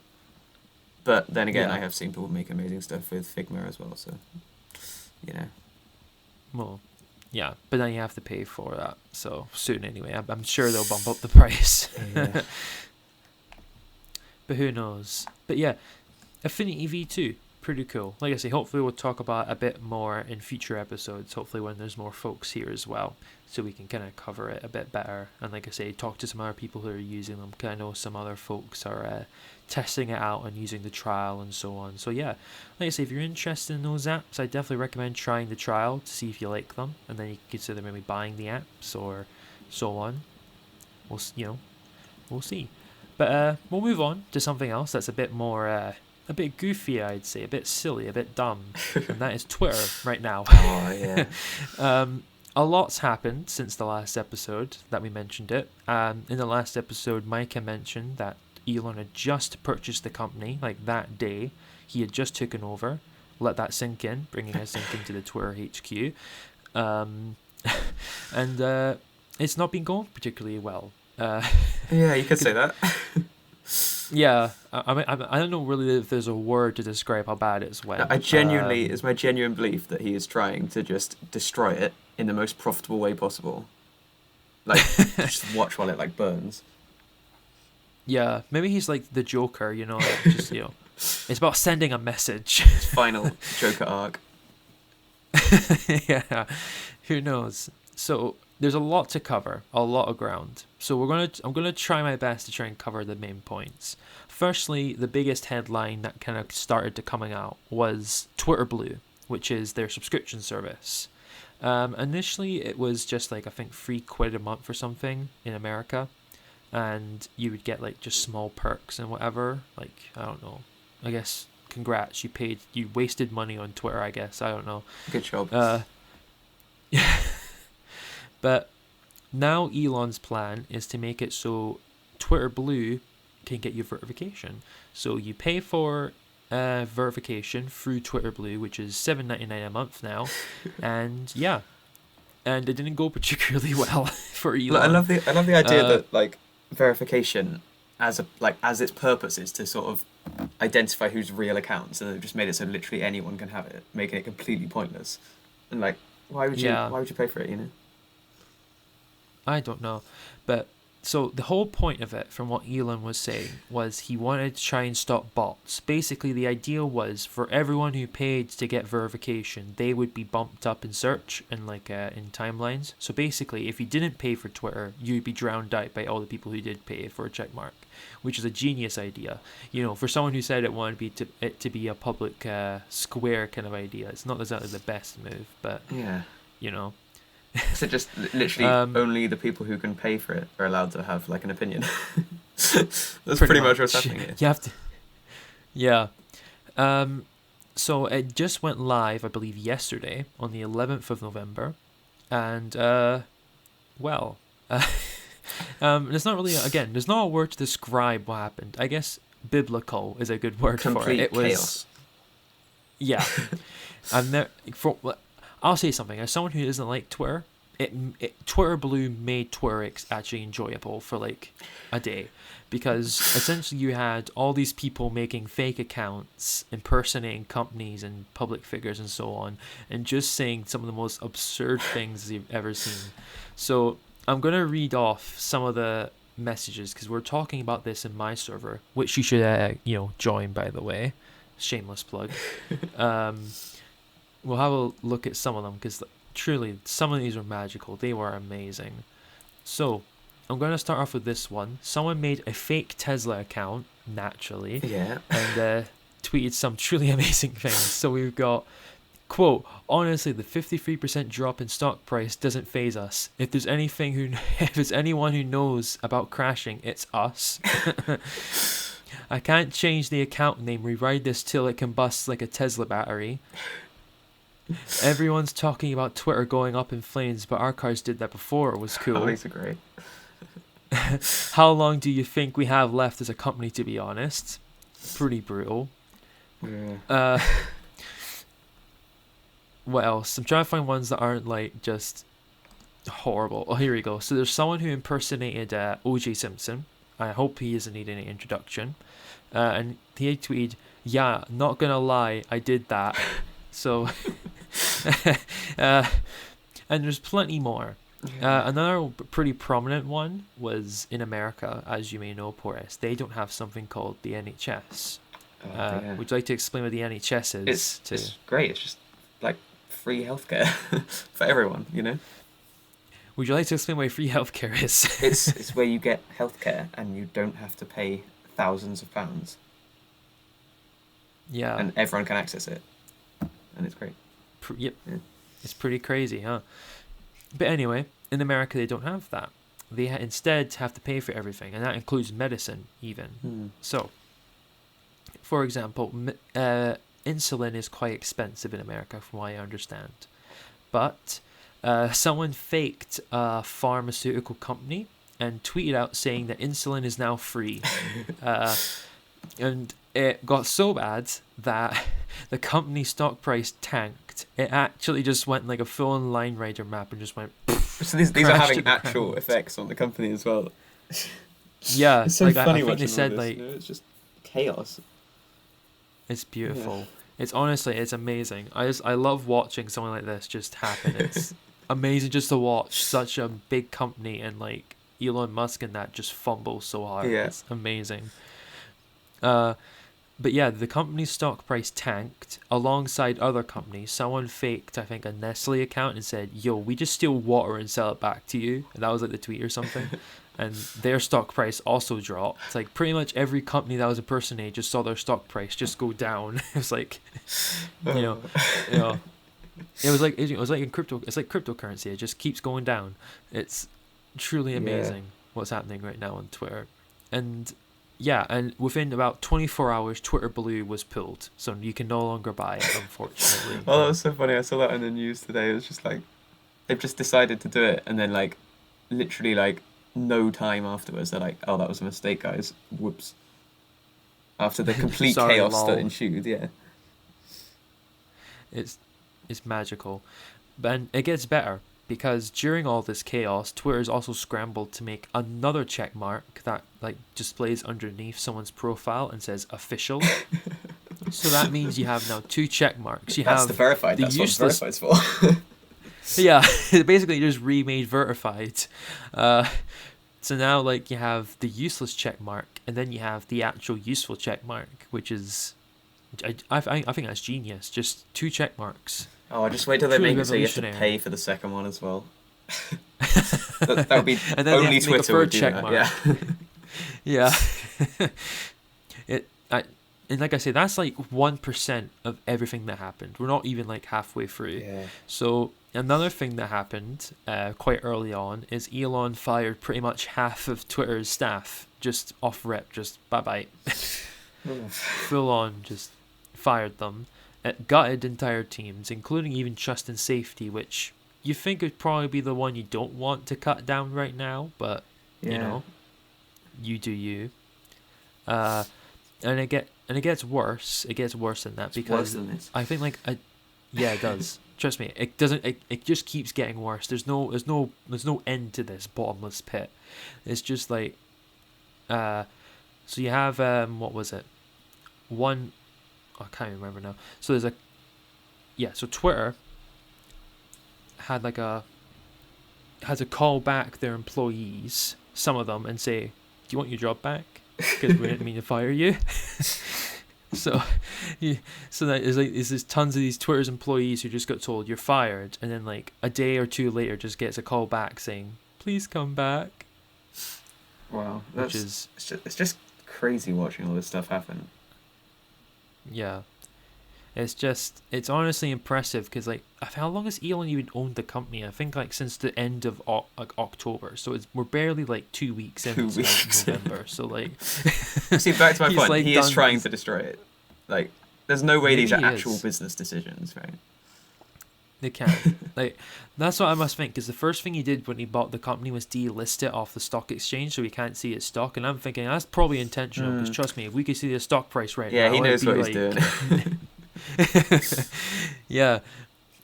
But then again, I have seen people make amazing stuff with Figma as well, so Well, yeah, but then you have to pay for that. So soon anyway, I'm sure they'll bump up the price. Yeah. But who knows? But yeah, Affinity V2, pretty cool. Like I say, hopefully we'll talk about it a bit more in future episodes, hopefully when there's more folks here as well, so we can kind of cover it a bit better. And like I say, talk to some other people who are using them, because I know some other folks are testing it out and using the trial and so on. So yeah, like I say, if you're interested in those apps, I definitely recommend trying the trial to see if you like them, and then you can consider maybe buying the apps or so on. We'll see. But we'll move on to something else that's a bit more, a bit goofy, I'd say, a bit silly, a bit dumb, and that is Twitter right now. Oh, yeah. A lot's happened since the last episode that we mentioned it. In the last episode, Micah mentioned that Elon had just purchased the company, like that day. He had just taken over. Let that sink in, bringing us into the Twitter HQ. And it's not been going particularly well. Yeah, you could say that. Yeah, I mean, I don't know really if there's a word to describe how bad it's went. It's my genuine belief that he is trying to just destroy it in the most profitable way possible. Like, just watch while it like burns. Yeah, maybe he's like the Joker, like just it's about sending a message. His final Joker arc. Yeah, who knows? So there's a lot to cover, a lot of ground. So I'm gonna try my best to try and cover the main points. Firstly, the biggest headline that kind of started to coming out was Twitter Blue, which is their subscription service. Initially, it was just like I think £3 a month or something in America, and you would get like just small perks and whatever. Like I don't know. I guess congrats, you wasted money on Twitter. I guess I don't know. Good job. Yeah. But now Elon's plan is to make it so Twitter Blue can get you verification. So you pay for verification through Twitter Blue, which is $7.99 a month now, and yeah, and it didn't go particularly well for Elon. I love the idea that like verification as its purpose is to sort of identify who's real accounts, and they've just made it so literally anyone can have it, making it completely pointless. And like, why would you pay for it? I don't know, but so the whole point of it, from what Elon was saying, was he wanted to try and stop bots. Basically, the idea was for everyone who paid to get verification, they would be bumped up in search and like in timelines. So basically, if you didn't pay for Twitter, you'd be drowned out by all the people who did pay for a check mark, which is a genius idea. For someone who said it wanted it to be a public square kind of idea, it's not exactly the best move, but yeah, So just literally only the people who can pay for it are allowed to have like an opinion. That's pretty much what's happening here. You have to, yeah. So it just went live, I believe, yesterday on the 11th of November, and there's not really there's not a word to describe what happened. I guess biblical is a good word for it. It was chaos. Yeah, I'll say something. As someone who doesn't like Twitter, Twitter Blue made Twitter actually enjoyable for like a day, because essentially you had all these people making fake accounts, impersonating companies and public figures and so on, and just saying some of the most absurd things you've ever seen. So I'm gonna read off some of the messages, because we're talking about this in my server, which you should join, by the way. Shameless plug. We'll have a look at some of them, because truly some of these are magical. They were amazing. So I'm going to start off with this one. Someone made a fake Tesla account, naturally, and tweeted some truly amazing things. So we've got, quote, honestly, the 53% drop in stock price doesn't faze us. If there's anyone who knows about crashing, it's us. I can't change the account name. We ride this till it combusts like a Tesla battery. Everyone's talking about Twitter going up in flames, but our cars did that before. It was cool. Oh, these are great. How long do you think we have left as a company, to be honest? Pretty brutal. Yeah. What else? I'm trying to find ones that aren't like just horrible. Oh, here we go. So there's someone who impersonated O.J. Simpson. I hope he doesn't need any introduction. And he tweeted, "Yeah, not gonna lie, I did that." So, and there's plenty more. Another pretty prominent one was in America, as you may know, Portis. They don't have something called the NHS. Would you like to explain what the NHS is? It's great. It's just like free healthcare for everyone, Would you like to explain what free healthcare is? It's where you get healthcare and you don't have to pay thousands of pounds. Yeah. And everyone can access it. And it's great. Yep. Yeah. It's pretty crazy, huh? But anyway, in America they don't have that. They instead have to pay for everything, and that includes medicine even. So, for example, insulin is quite expensive in America, from what I understand. But someone faked a pharmaceutical company and tweeted out saying that insulin is now free. And it got so bad that the company stock price tanked. It actually just went like a full-on Line Rider map and just went... So these are having actual effects on the company as well. Yeah, It's so like I funny think they watching all said this. like You know, it's just chaos. it's Yeah. beautiful. It's honestly it's amazing. I love watching something like this just happen. It's amazing just to watch such a big company and like Elon Musk and that just fumble so hard. Yeah. It's amazing. Uh, but yeah, the company's stock price tanked alongside other companies. Someone faked, I think, a Nestle account and said, "Yo, we just steal water and sell it back to you." And that was like the tweet or something. And their stock price also dropped. It's like pretty much every company that was impersonated just saw their stock price just go down. It was like, you know, you know, it was like in crypto. It's like cryptocurrency. It just keeps going down. It's truly Yeah. amazing what's happening right now on Twitter, and yeah, and within about 24 hours, Twitter Blue was pulled, so you can no longer buy it, unfortunately. Oh, that was so funny. I saw that on the news today. It was just like they've just decided to do it, and then like literally like no time afterwards, they're like, "Oh, that was a mistake, guys. Whoops." After the complete Sorry, chaos lol. that ensued, yeah. It's it's magical, but it gets better because during all this chaos, Twitter's also scrambled to make another check mark that like displays underneath someone's profile and says official. So that means you have now two check marks. You That's have the verified. the That's useless. what verified's for. Yeah, basically just remade verified. Uh, so now like you have the useless check mark, and then you have the actual useful check mark, which is, I think that's genius. Just two check marks. Oh, I just wait till they Truly make it so you have to revolutionary. pay for the second one as well. That would be And then they have only to make a Twitter would third do check that. mark. Yeah. Yeah. And like I say, that's like 1% of everything that happened. We're not even like halfway through. Yeah. So another thing that happened quite early on is Elon fired pretty much half of Twitter's staff just off rip, just bye bye, full on, just fired them. It gutted entire teams, including even trust and safety, which you think would probably be the one you don't want to cut down right now, but Yeah. you know, you do you. And it gets worse. It gets worse than that It's worse because than this. I think like yeah, it does. Trust me, it doesn't. It just keeps getting worse. There's no end to this bottomless pit. It's just like, so you have what was it? One, I can't remember now. So there's so Twitter had had to call back their employees, some of them, and say, "Do you want your job back? Because we didn't mean to fire you." So, so that is like there's tons of these Twitter's employees who just got told you're fired, and then like a day or two later just gets a call back saying please come back, Wow. which is It's just crazy watching all this stuff happen. yeah, it's honestly impressive because like how long has Elon even owned the company? I think like since the end of like October, so we're barely like 2 weeks into like, weeks. November. So like, See, back to my He's, point. like, He is done trying his- to destroy it. Like, there's no way Yeah, these are he actual is. business decisions, right? They can. Like, that's what I must think, because the first thing he did when he bought the company was delist it off the stock exchange so we can't see its stock. And I'm thinking that's probably intentional, because trust me, if we could see the stock price right Yeah, now, he knows it'd what be he's like, doing. yeah.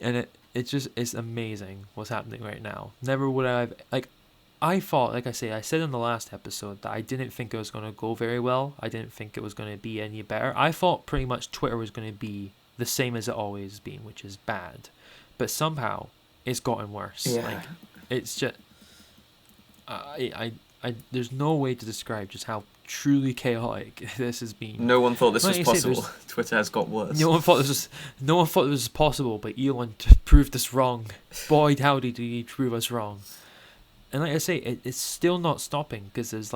And it's amazing what's happening right now. Never would I have, like, I thought, like I said in the last episode that I didn't think it was going to go very well. I didn't think it was going to be any better. I thought pretty much Twitter was going to be the same as it always has been, which is bad. But somehow it's gotten worse. Yeah. Like, it's just there's no way to describe just how truly chaotic this has been. No one thought this Like was you say, possible. Twitter has got worse. No one thought this was possible, but Elon proved us wrong. Boy, howdy, do you prove us wrong? And like I say, it's still not stopping, because there's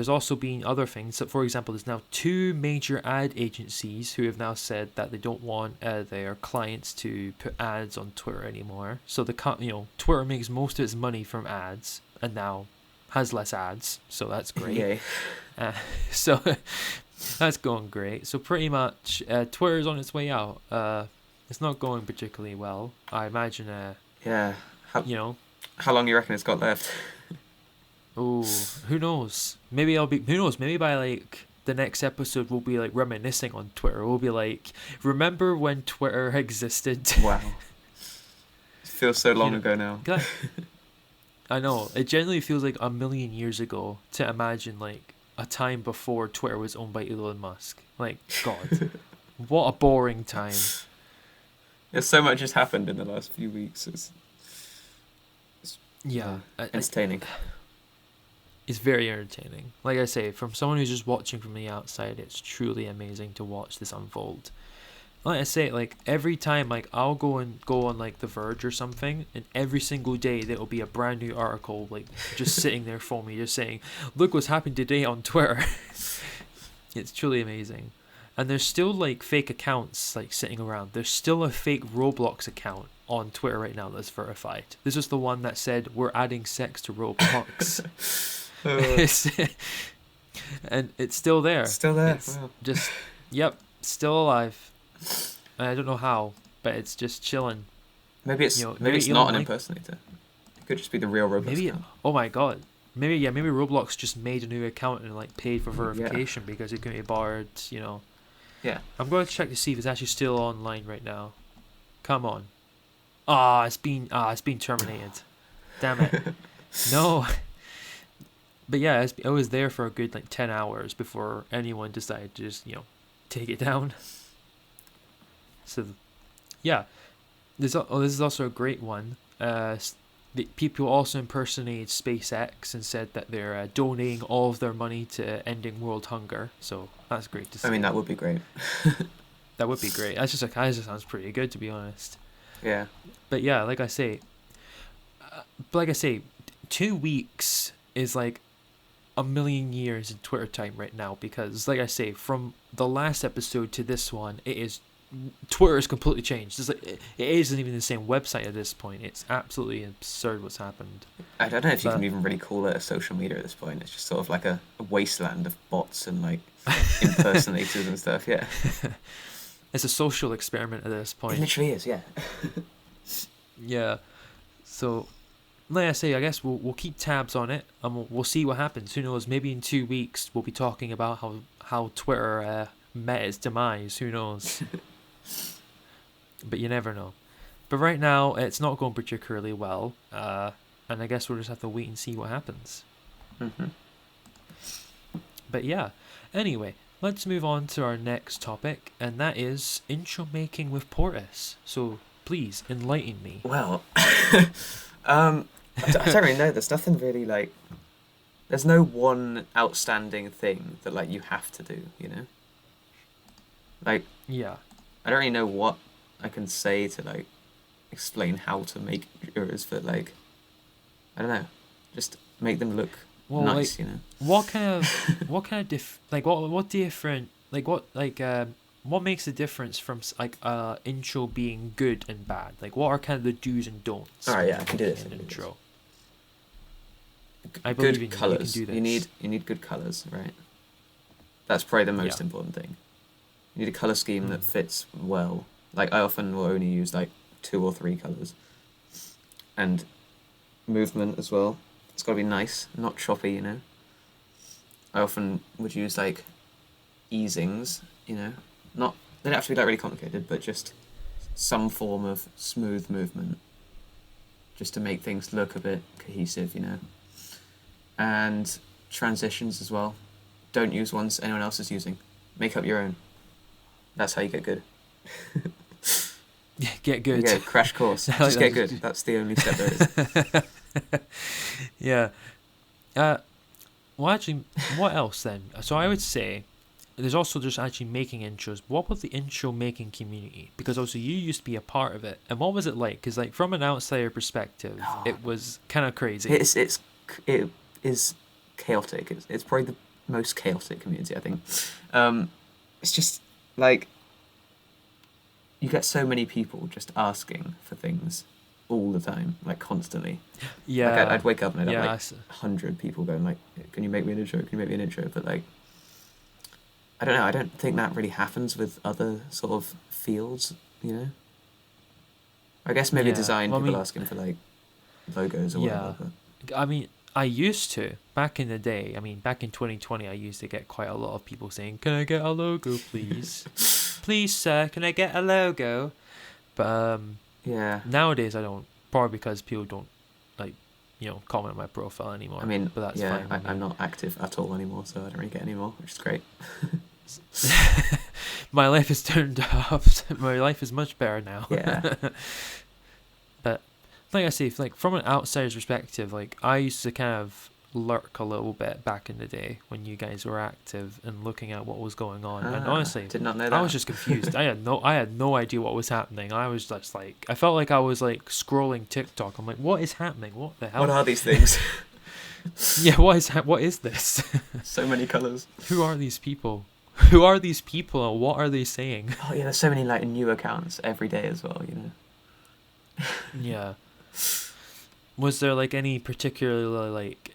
also been other things. So, for example, there's now 2 major ad agencies who have now said that they don't want their clients to put ads on Twitter anymore. So Twitter makes most of its money from ads, and now has less ads. So that's great. Yay. So that's going great. So pretty much, Twitter's on its way out. It's not going particularly well. I imagine. Yeah. How long you reckon it's got left? Oh, who knows? Maybe who knows? Maybe by like the next episode we'll be like reminiscing on Twitter. We'll be like, remember when Twitter existed? Wow. It feels so long know, ago now. I know. It generally feels like a million years ago to imagine like a time before Twitter was owned by Elon Musk. Like, God, what a boring time. There's so much has happened in the last few weeks. It's Yeah, entertaining. it's very entertaining. Like I say, from someone who's just watching from the outside, it's truly amazing to watch this unfold. Like I say, like every time, like I'll go on like The Verge or something, and every single day there'll be a brand new article, like just sitting there for me, just saying, "Look what's happened today on Twitter." It's truly amazing, and there's still like fake accounts like sitting around. There's still a fake Roblox account on Twitter right now that's verified. This is the one that said we're adding sex to Roblox. And it's still there. Still there. It's Wow. just, yep, still alive. And I don't know how, but it's just chilling. Maybe it's You know, maybe it's Elon not an Musk- impersonator. It could just be the real Roblox Maybe, account. oh my god. Maybe Roblox just made a new account and like paid for Yeah. verification because it couldn't be barred, you know. Yeah. I'm going to check to see if it's actually still online right now. Come on. It's been terminated. Damn it. No. But yeah, it was there for a good like 10 hours before anyone decided to just, take it down. So, yeah. This is also a great one. The people also impersonated SpaceX and said that they're donating all of their money to ending world hunger. So that's great to see. I mean, that would be great. That would be great. That just sounds pretty good, to be honest. Yeah. But yeah, like I say, 2 weeks is like a million years in Twitter time right now because, like I say, from the last episode to this one, Twitter has completely changed. It's like it isn't even the same website at this point. It's absolutely absurd what's happened. I don't know if you can even really call it a social media at this point. It's just sort of like a wasteland of bots and like impersonators and stuff. Yeah. It's a social experiment at this It point. literally is. Yeah. Yeah. So, like I say, I guess we'll keep tabs on it and we'll see what happens. Who knows? Maybe in 2 weeks we'll be talking about how Twitter met its demise. Who knows? But you never know. But right now it's not going particularly well, and I guess we'll just have to wait and see what happens. Mm-hmm. But yeah. Anyway, let's move on to our next topic, and that is intro making with Portis. So please enlighten me. Well, I don't really know. There's nothing really like. There's no one outstanding thing that like you have to do. You know. Like Yeah. I don't really know what I can say to like explain how to make yours, but like I don't know, just make them look Well, nice. like, You know. what kind of what different what makes the difference from like intro being good and bad? Like, what are kind of the do's and don'ts? All right, yeah, I can do in this. an intro. I believe in Good you. colours. You can do this. You need good colours, right? That's probably the most Yeah. important thing. You need a colour scheme that Mm. fits well. Like I often will only use like 2 or 3 colours. And movement as well. It's got to be nice, not choppy, you know. I often would use like easings, you know. Not they don't have to be like really complicated, but just some form of smooth movement. Just to make things look a bit cohesive, you know. And transitions as well. Don't use ones anyone else is using. Make up your own. That's how you get good. Get good. Yeah, crash course. I like Just get that. good. That's the only step there is. Yeah. Well, actually, what else then? So I would say there's also just actually making intros. What about the intro making community? Because also you used to be a part of it, and what was it like? Because like from an outsider perspective, Oh. it was kind of crazy. It is chaotic. It's probably the most chaotic community, I think. It's just like you get so many people just asking for things all the time, like constantly. Yeah. Like I'd wake up and I'd Yeah. have like 100 people going like, "Can you make me an intro? Can you make me an intro?" But like, I don't know. I don't think that really happens with other sort of fields, you know. I guess maybe Yeah. design Well, I people mean- asking for like logos or Yeah. whatever. I mean, I used to back in the day. I mean, back in 2020, I used to get quite a lot of people saying, "Can I get a logo, please? Please, sir, can I get a logo?" But Yeah. nowadays, I don't. Probably because people don't like, comment on my profile anymore. I mean, but that's yeah, fine with me. I'm not active at all anymore, so I don't really get any more, which is great. My life is turned up. My life is much better now. Yeah. But like I say, like from an outsider's perspective, like I used to kind of lurk a little bit back in the day when you guys were active and looking at what was going on. And honestly, did not know that. I was just confused. I had no idea what was happening. I was just like, I felt like I was like scrolling TikTok. I'm like, what is happening? What the hell? What are these things? Yeah, what is this? So many colours. Who are these people? Who are these people and what are they saying? Oh yeah, there's so many like new accounts every day as well, you know. Yeah. Was there like any particular like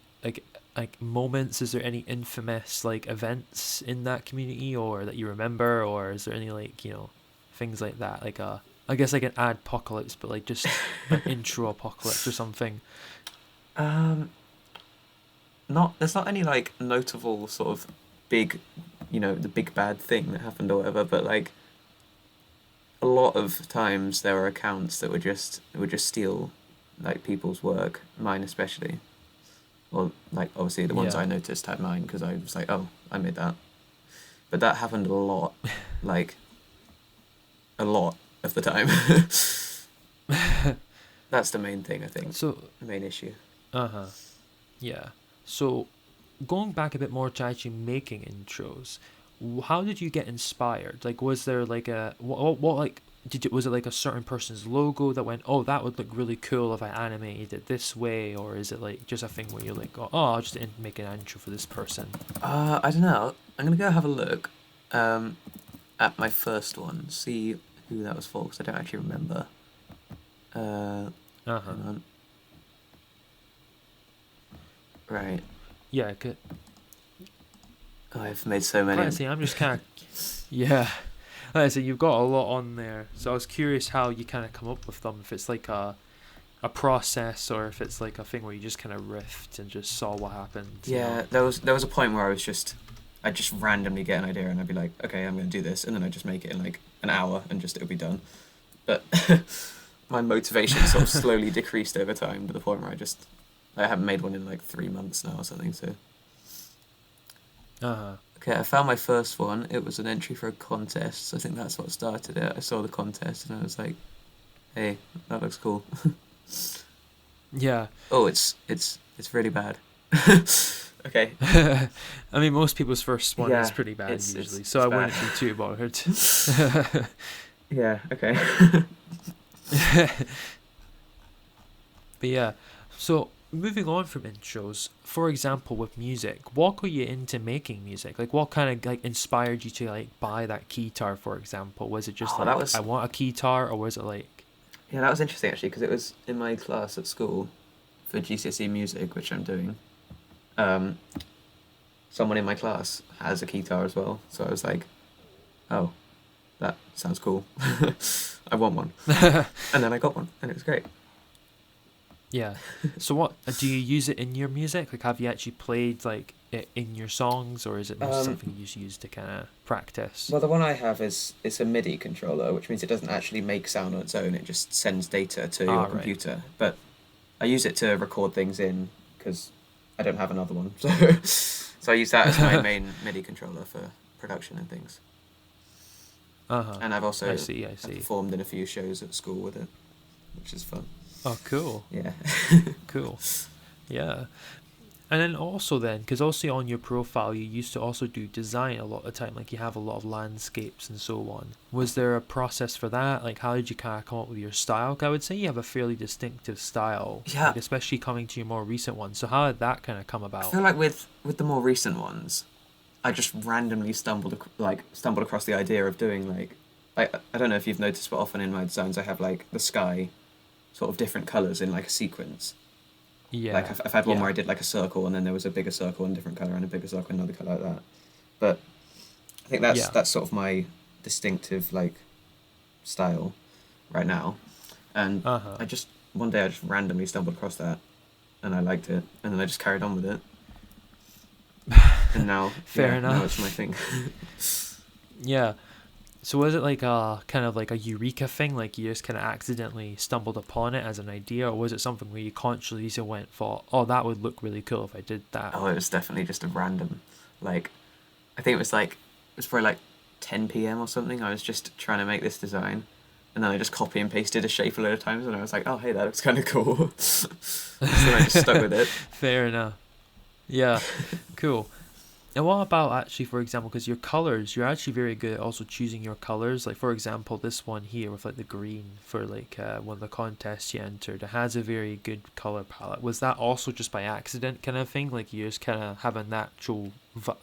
moments? Is there any infamous like events in that community or that you remember, or is there any like things like that, like I guess like an adpocalypse, but like just an intro apocalypse or something? There's not any like notable sort of big, the big bad thing that happened or whatever, but like a lot of times there were accounts that would just steal like people's work, mine especially. Or like obviously the ones Yeah. I noticed had mine because I was like, oh, I made that. But that happened a lot, like a lot of the time. That's the main thing, I think. So The main issue. yeah. So going back a bit more to actually making intros, how did you get inspired? Like, was there like a what like was it like a certain person's logo that went, oh, that would look really cool if I animated it this way, or is it like just a thing where you're like, oh, I'll just make an intro for this person? I don't know. I'm gonna go have a look at my first one, see who that was for, because I don't actually remember. Hang on. Right. Yeah, Oh, I've made so many. like I say, I'm just kind of yeah. Like I say, you've got a lot on there, so I was curious how you kind of come up with them. If it's like a process, or if it's like a thing where you just kind of riffed and just saw what happened. Yeah, there was a point where I'd just randomly get an idea and I'd be like, okay, I'm gonna do this, and then I'd just make it in like an hour and just it'll be done. But my motivation sort of slowly decreased over time to the point where I haven't made one in like 3 months now or something. So okay, I found my first one. It was an entry for a contest, so I think that's what started it. I saw the contest and I was like, hey, that looks cool. Yeah. Oh, it's really bad. Okay. I mean, most people's first one Yeah, is pretty bad it's usually, it's so I bad. wouldn't be too bothered. Yeah. Okay. But yeah, so moving on from intros, for example, with music, what got you into making music? Like, what kind of like inspired you to like buy that keytar, for example? Was it just Oh, like that was- I want a keytar, or was it like Yeah, that was interesting actually because it was in my class at school for GCSE music, which I'm doing. Someone in my class has a guitar as well, so I was like, "Oh, that sounds cool. I want one." And then I got one, and it was great. yeah? So what do you use it in your music? Like, have you actually played like it in your songs, or is it just something you just use to kind of practice? Well, the one I have it's a MIDI controller, which means it doesn't actually make sound on its own. It just sends data to your Right. computer. But I use it to record things in because I don't have another one. So I use that as my main MIDI controller for production and things. And I've also I see. performed in a few shows at school with it, which is fun. Oh, cool. Yeah. Cool. Yeah. And then also then, because also on your profile, you used to also do design a lot of the time. Like you have a lot of landscapes and so on. Was there a process for that? Like how did you kind of come up with your style? 'Cause I would say you have a fairly distinctive style. Yeah. Like, especially coming to your more recent ones. So how did that kind of come I about? feel like with the more recent ones, I just randomly stumbled across the idea of doing like I don't know if you've noticed, but often in my designs I have like the sky, sort of different colours in like a sequence. Yeah. Like I've had one yeah. where I did like a circle and then there was a bigger circle in a different colour and a bigger circle in another colour like that. But I think Yeah. that's sort of my distinctive like style right now. And Uh-huh. one day I just randomly stumbled across that and I liked it and then I just carried on with it. And now Fair now enough. it's my thing. Yeah. So was it like a kind of like a eureka thing, like you just kind of accidentally stumbled upon it as an idea, or was it something where you consciously thought, oh, that would look really cool if I did that? Oh, it was definitely just a random, like, I think it was probably like 10 p.m. or something. I was just trying to make this design, and then I just copy and pasted a shape a load of times, and I was like, oh, hey, that looks kind of cool. So then I just stuck with it. Fair enough. Yeah, cool. And what about actually, for example, because your colors, you're actually very good at also choosing your colors. Like, for example, this one here with like the green for like one of the contests you entered, it has a very good color palette. Was that also just by accident kind of thing? Like, you just kind of have a natural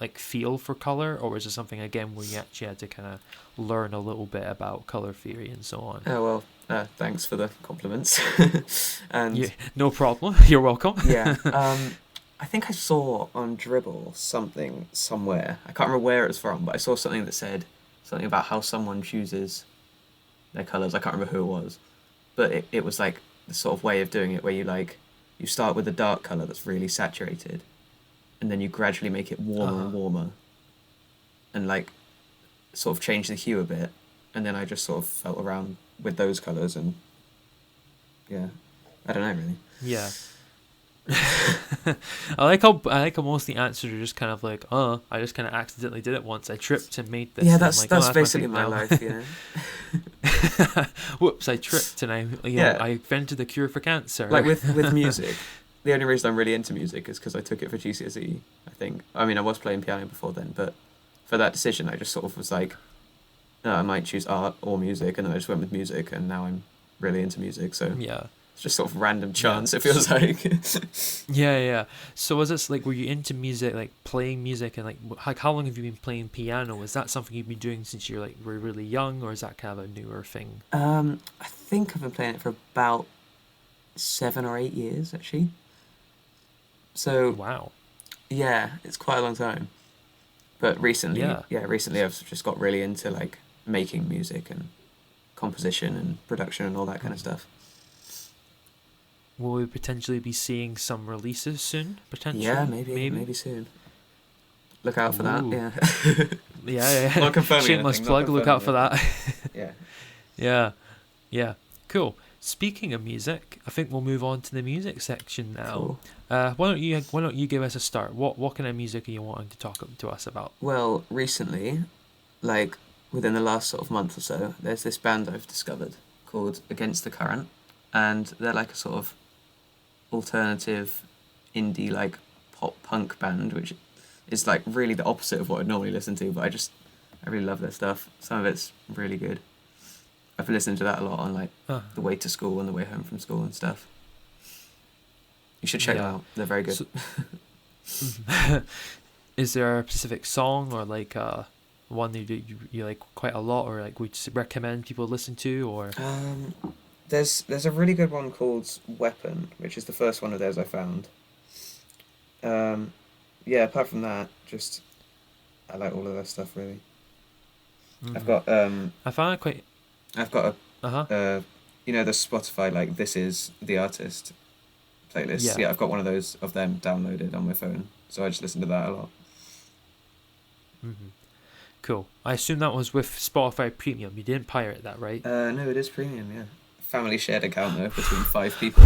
like feel for color, or was it something again where you actually had to kind of learn a little bit about color theory and so on? Oh, well, thanks for the compliments. And Yeah, no problem. You're welcome. yeah, I think I saw on Dribble something somewhere. I can't remember where it was from, but I saw something that said something about how someone chooses their colours. I can't remember who it was, but it was like the sort of way of doing it where you start with a dark colour that's really saturated, and then you gradually make it warmer and warmer, and like sort of change the hue a bit, and then I just sort of felt around with those colours, and yeah, I don't know really. Yeah. I like how most of the answers are just kind of like, I just kind of accidentally did it once. I tripped and made this. Yeah, And I'm that's like, that's my basically thing my now." life, Whoops! I tripped and Yeah. I invented the cure for cancer. Like with music, the only reason I'm really into music is because I took it for GCSE. I think. I mean, I was playing piano before then, but for that decision, I just sort of was like, I might choose art or music, and then I just went with music, and now I'm really into music. So Yeah. it's just sort of random chance. Yeah. It feels like. Yeah. So was this like, were you into music, like playing music, and like how long have you been playing piano? Is that something you've been doing since were really young, or is that kind of a newer thing? I think I've been playing it for about 7 or 8 years actually. So Wow. yeah, it's quite a long time. But Yeah. recently I've just got really into like making music and composition and production and all that kind of stuff. Will we potentially be seeing some releases soon? Potentially. Yeah, maybe soon. Look out for that. Ooh. Yeah. Yeah. Not confirming Shameless anything, not plug. Look out for confirming that. Yeah. Yeah. Cool. Speaking of music, I think we'll move on to the music section now. Cool. Why don't you give us a start? What kind of music are you wanting to talk to us about? Well, recently, like within the last sort of month or so, there's this band I've discovered called Against the Current, and they're like a sort of alternative indie like pop punk band, which is like really the opposite of what I'd normally listen to, but I really love their stuff. Some of it's really good. I've been listening to that a lot on like the way to school and the way home from school and stuff. You should check them out. They're very good. So, is there a specific song or like one that you like quite a lot, or like would you recommend people listen to, or? There's a really good one called Weapon, which is the first one of theirs I found. Yeah, apart from that, just I like all of their stuff really. I've got I found it quite. I've got Uh-huh. the Spotify like This Is the Artist playlist. Yeah. I've got one of those of them downloaded on my phone, so I just listen to that a lot. Cool. I assume that was with Spotify Premium. You didn't pirate that, right? No, it is premium. Yeah, family shared account though between 5 people.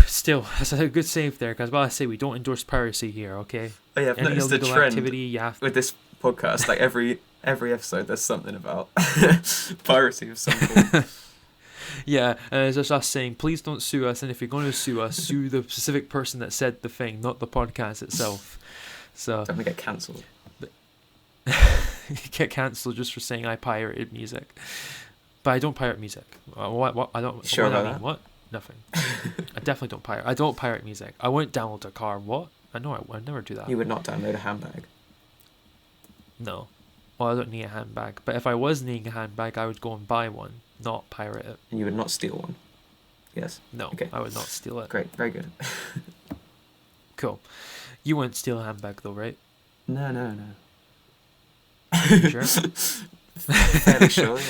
Still, that's a good save there, because I say we don't endorse piracy here, okay? Oh yeah, I've Any noticed the illegal trend activity, you have with this podcast. Like every episode, there's something about piracy of some form. Yeah, and it's just us saying, please don't sue us, and if you're going to sue us, sue the specific person that said the thing, not the podcast itself. So Don't we get cancelled? you get cancelled just for saying I pirated music, but I don't pirate music. What I don't. Sure what about I mean, that? what? Nothing. I definitely don't pirate. I don't pirate music. I won't download a car. What? I know I would never do that. You would not download a handbag. No. Well, I don't need a handbag. But if I was needing a handbag, I would go and buy one, not pirate it. And you would not steal one. Yes. No, Okay. I would not steal it. Great. Very good. Cool. You wouldn't steal a handbag though, right? No. You sure? Fairly sure, yeah.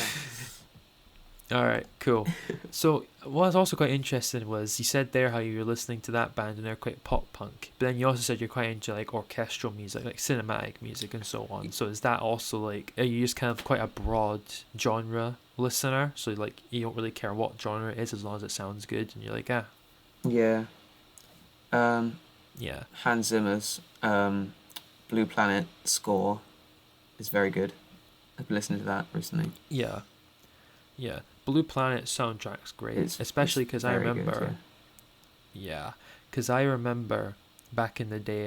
All right, cool. So what was also quite interesting was you said there how you were listening to that band and they're quite pop punk, but then you also said you're quite into like orchestral music, like cinematic music and so on. So is that also like, are you just kind of quite a broad genre listener? So like you don't really care what genre it is as long as it sounds good, and you're like, ah, Yeah. Um, yeah, Hans Zimmer's Blue Planet score is very good. I've been listening to that recently. yeah, yeah. Blue Planet soundtrack's great, It's especially because I very good. remember. Yeah, because I remember back in the day,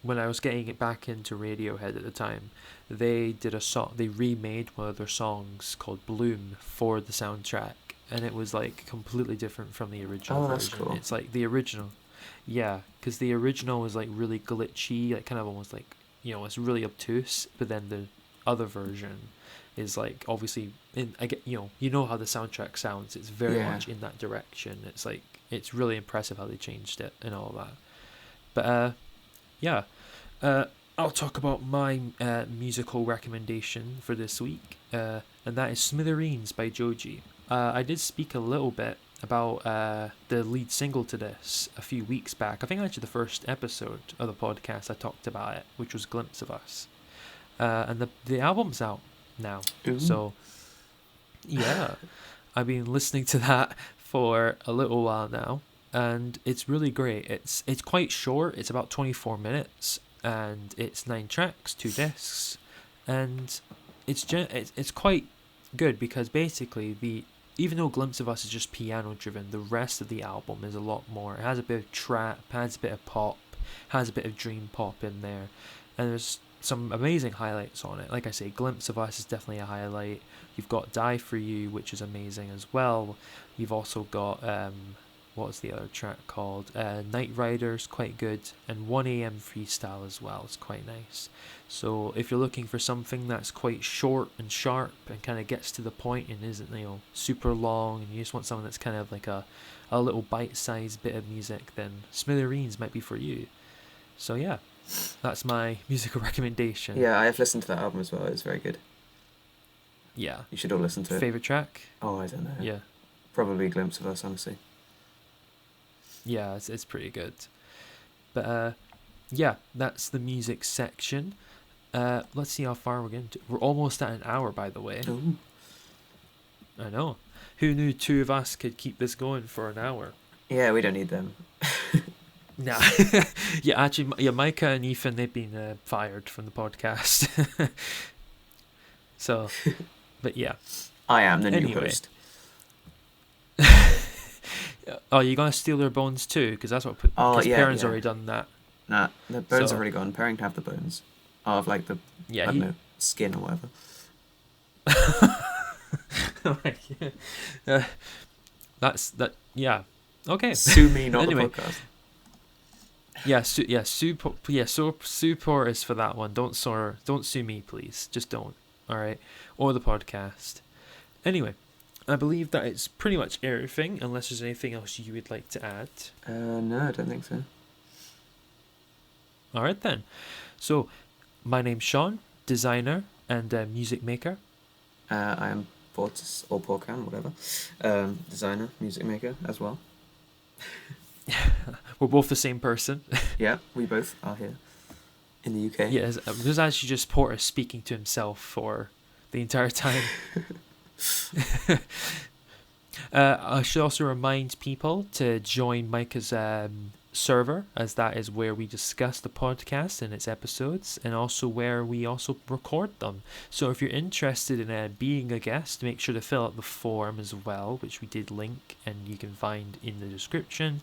when I was getting it back into Radiohead at the time, they did a song, they remade one of their songs called Bloom for the soundtrack, and it was like completely different from the original Oh, that's version. cool. It's like the original, yeah, because the original was like really glitchy, like kind of almost like, it's really obtuse, but then the other version is like obviously in I get how the soundtrack sounds. It's very Yeah. much in that direction. It's like it's really impressive how they changed it and all that. But yeah, uh, I'll talk about my musical recommendation for this week, and that is Smithereens by Joji. I did speak a little bit about the lead single to this a few weeks back. I think actually the first episode of the podcast I talked about it, which was Glimpse of Us. And the album's out now. Ooh. So yeah, I've been listening to that for a little while now, and it's really great. It's quite short. It's about 24 minutes, and it's 9 tracks, 2 discs, and it's quite good because basically even though Glimpse of Us is just piano driven, the rest of the album is a lot more. It has a bit of trap, has a bit of pop, has a bit of dream pop in there, and there's some amazing highlights on it. Like I say, Glimpse of Us is definitely a highlight. You've got Die For You, which is amazing as well. You've also got, what's the other track called? Night Rider's quite good. And 1am Freestyle as well. It's quite nice. So if you're looking for something that's quite short and sharp and kind of gets to the point and isn't, super long, and you just want something that's kind of like a little bite-sized bit of music, then Smithereens might be for you. So yeah, that's my musical recommendation. Yeah, I have listened to that album as well. It's very good. Yeah. You should all listen to it. Favorite track? Oh, I don't know. Yeah. Probably Glimpse of Us, honestly. Yeah, it's pretty good. But yeah, that's the music section. Let's see how far we're getting to. We're almost at an hour, by the way. Ooh. I know. Who knew 2 of us could keep this going for an hour? Yeah, we don't need them. Nah. Yeah, actually, Micah and Ethan, they've been fired from the podcast. So, but yeah. I am the new Anyway. host. Oh, you're going to steal their bones too? Because that's what... Oh, yeah, Perrin's yeah. already done that. Nah, the bones So- are already gone. Perrin can have the bones. Oh, of like the, Yeah, I don't know, skin or whatever. That's that. Yeah. Okay. Sue me, not Anyway. the podcast. Yeah. Sue Portis for that one. Don't sue me, please. Just don't. All right. Or the podcast. Anyway, I believe that it's pretty much everything. Unless there's anything else you would like to add. No, I don't think so. All right then. So, my name's Sean, designer and music maker. I am Portis, or Porcan, whatever. Designer, music maker as well. We're both the same person. Yeah, we both are here in the UK. Yeah, there's actually just Portis speaking to himself for the entire time. I should also remind people to join Micah's server, as that is where we discuss the podcast and its episodes, and also where we also record them. So if you're interested in being a guest, make sure to fill out the form as well, which we did link and you can find in the description.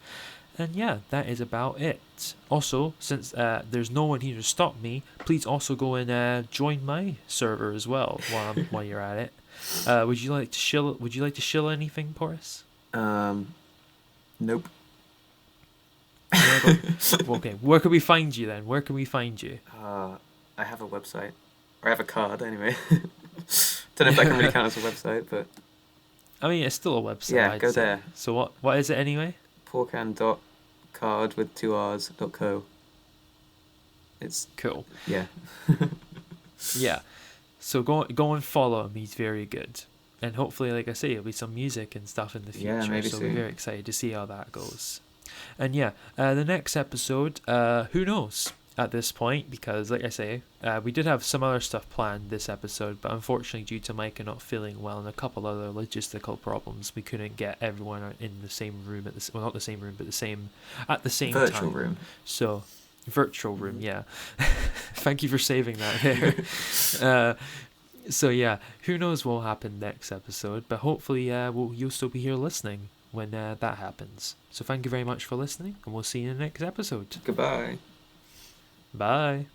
And yeah, that is about it. Also, since there's no one here to stop me, please also go and join my server as well while you're at it. Would you like to shill anything, Portis? Nope. Okay, where can we find you then? Where can we find you? I have a website. Or I have a card, anyway. Don't know if that can really count as a website, but... I mean, it's still a website. Yeah, I'd go say. there. So what is it anyway? Porcan.card with 2 R's.co. It's... Cool. Yeah. Yeah. So go and follow him. He's very good. And hopefully, like I say, it'll be some music and stuff in the future. Yeah, maybe so soon. we're very excited to see how that goes. And yeah, the next episode, who knows at this point, because like I say, we did have some other stuff planned this episode, but unfortunately due to Micah not feeling well and a couple other logistical problems, we couldn't get everyone in the same room well, not the same room, but at the same Virtual time. room. So, virtual room, yeah. Thank you for saving that there. So yeah, who knows what will happen next episode, but hopefully you'll still be here listening when that happens. So thank you very much for listening, and we'll see you in the next episode. Goodbye. Bye.